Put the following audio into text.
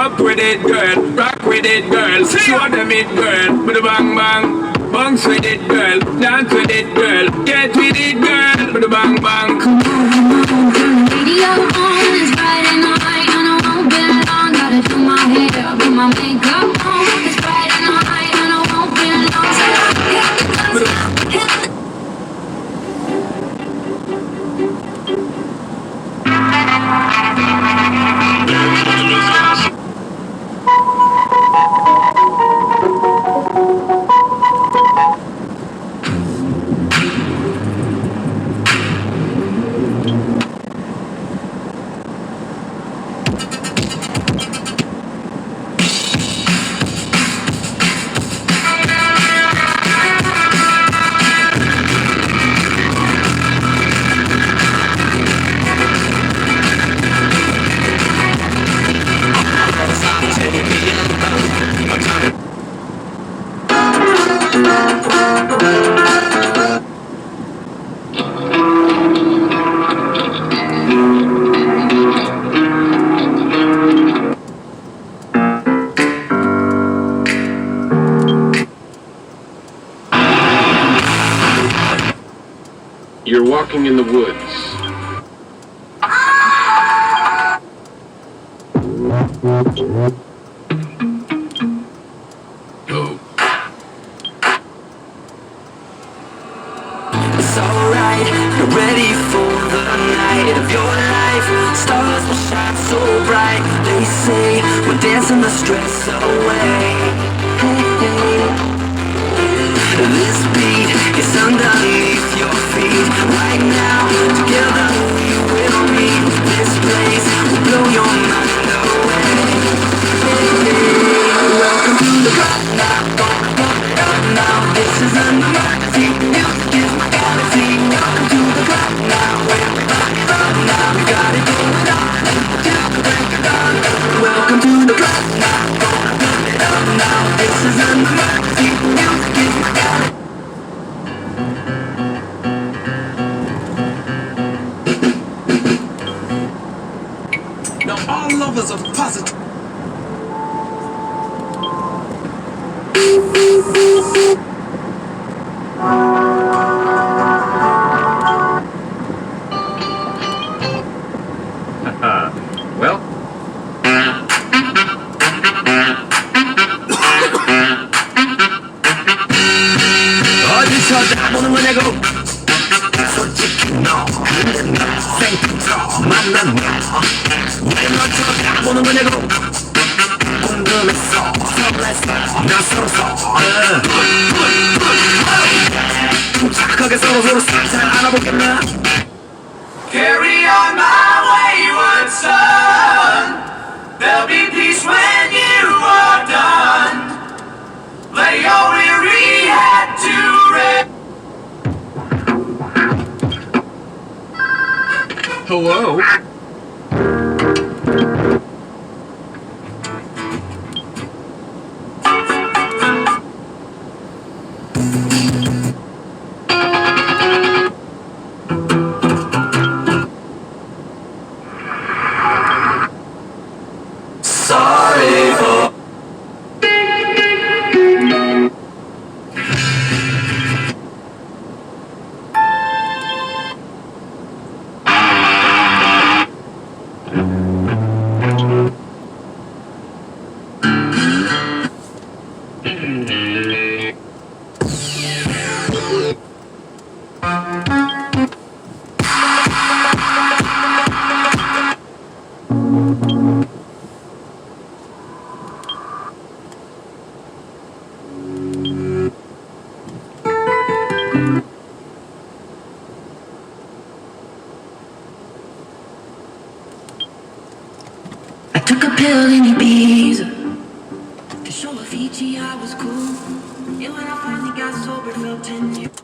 Up with it, girl. Rock with it, girl. Show them it, girl. With a bang bang. Bounce with it, girl. Dance with it, girl. Get with it, girl. With a bang bang. Come on, turn the radio on. It's Friday night and I won't be long. Gotta do my hair, put my makeup on. It's Friday night and I won't be long. So hit the guns, hit the You're walking in the woods. Go. It's alright, you're ready for the night of your life. Stars will shine so bright. They say we're dancing the stress away. Hey, hey. This beat is underneath your feet. Right now, together we will meet. This place will blow your mind away. Hey, hey. Welcome to the club now. Gonna pump it up now. This is an emergency. Music is my galaxy. Welcome to the club now. Everybody run now. We got it going on until the break of dawn. Welcome to the club now. Gonna pump it up now. This is an emergency. Music is my galaxy. Now all lovers of positive. Well, 어디서 다 보는 거냐고. 솔직히 너 근데 나 생부터 만난 너왜 너 쳐다보는 거냐고. 궁금했어 설렜어 낯설었어 착하게 서로 잘 알아보겠나. Carry on my wayward son. There'll be peace when you are done. Lay your weary head to rest. hello? Sorry for I took a pill in Ibiza to show Avicii I was cool. And when I finally got sober, it felt 10 years.